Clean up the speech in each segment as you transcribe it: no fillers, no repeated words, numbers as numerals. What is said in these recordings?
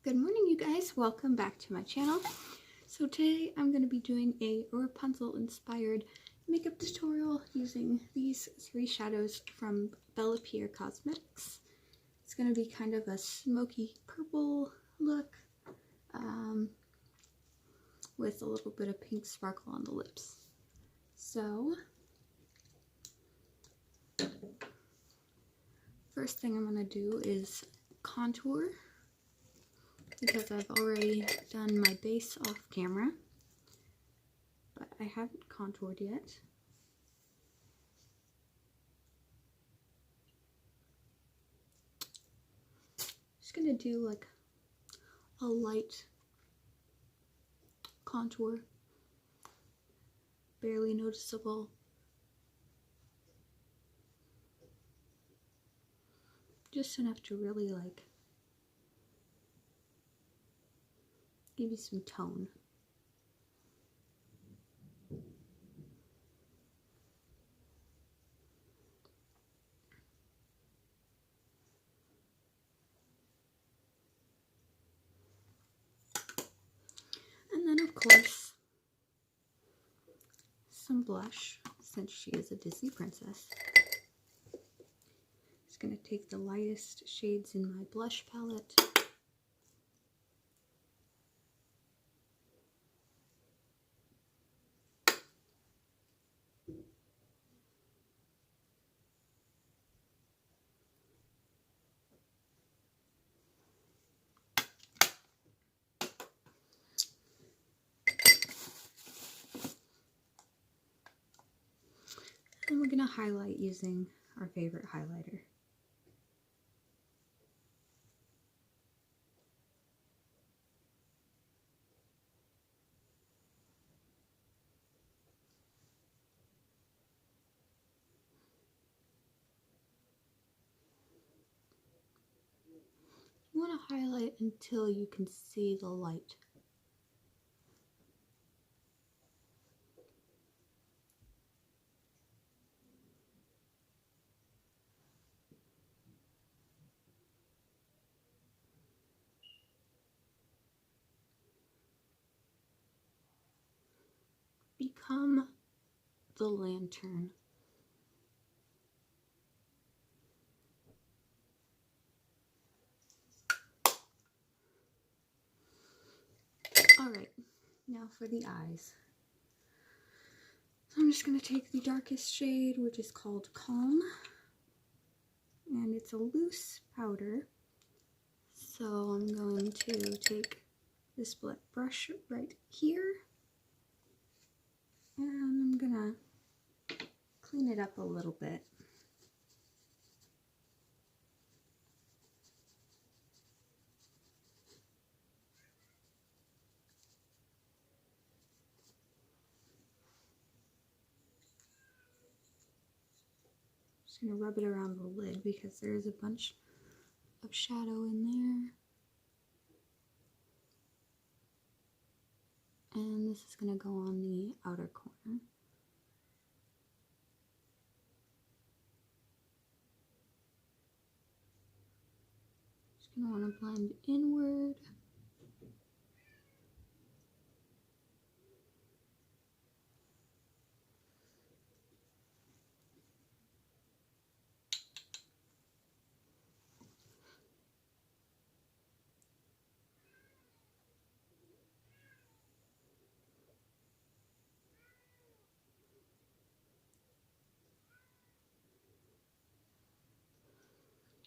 Good morning, you guys. Welcome back to my channel. So today I'm going to be doing a Rapunzel inspired makeup tutorial using these three shadows from Bella Pierre Cosmetics. It's going to be kind of a smoky purple look with a little bit of pink sparkle on the lips. So first thing I'm going to do is contour, because I've already done my base off camera, but I haven't contoured yet. Just gonna do like a light contour, barely noticeable. Just enough to really like give you some tone. And then of course, some blush, since she is a Disney princess. Just gonna take the lightest shades in my blush palette. And we're going to highlight using our favorite highlighter. You want to highlight until you can see the light. Become the lantern. Alright, now for the eyes. So I'm just going to take the darkest shade, which is called Calm. And it's a loose powder. So I'm going to take this black brush right here. And I'm going to clean it up a little bit. Just going to rub it around the lid because there is a bunch of shadow in there. And this is going to go on the outer corner. Just going to want to blend inward.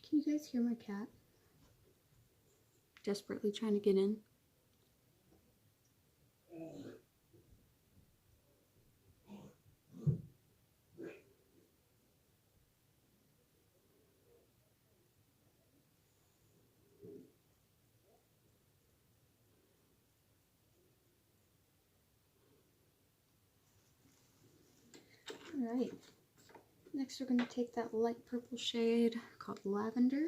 Can you guys hear my cat? Desperately trying to get in. Alright, next we're going to take that light purple shade called Lavender.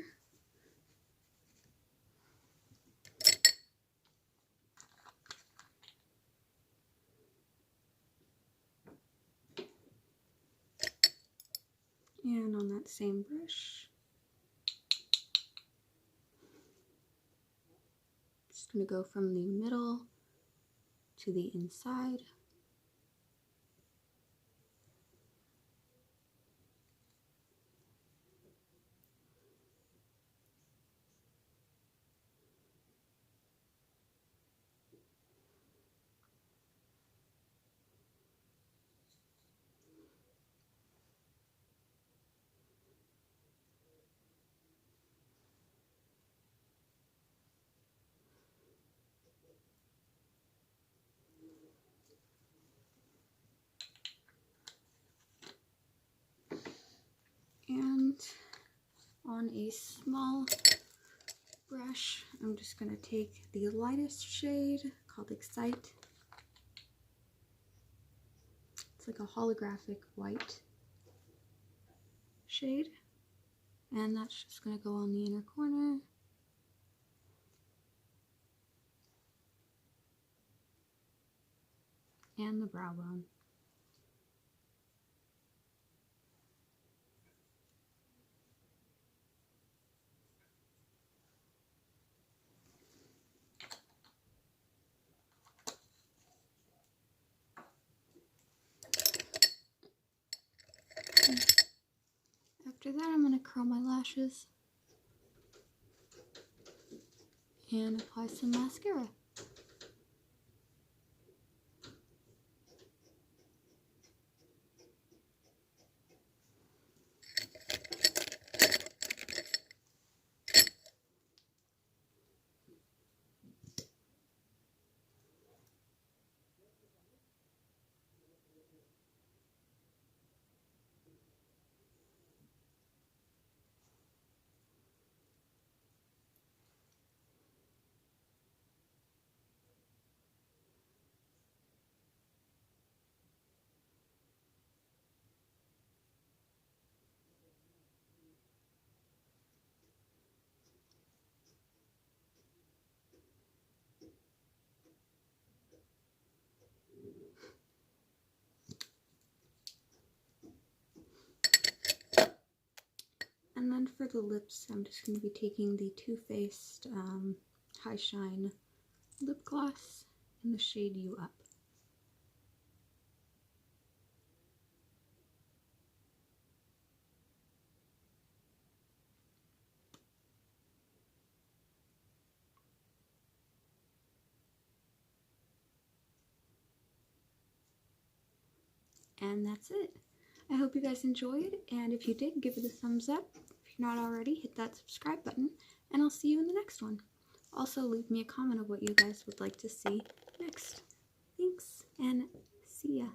And on that same brush, just going to go from the middle to the inside. And on a small brush, I'm just going to take the lightest shade called Excite. It's like a holographic white shade. And that's just going to go on the inner corner. And the brow bone. After that, I'm going to curl my lashes and apply some mascara. And then for the lips, I'm just going to be taking the Too Faced High Shine lip gloss in the shade You Up. And that's it. I hope you guys enjoyed, and if you did, give it a thumbs up. If you're not already, hit that subscribe button, and I'll see you in the next one. Also, leave me a comment of what you guys would like to see next. Thanks, and see ya.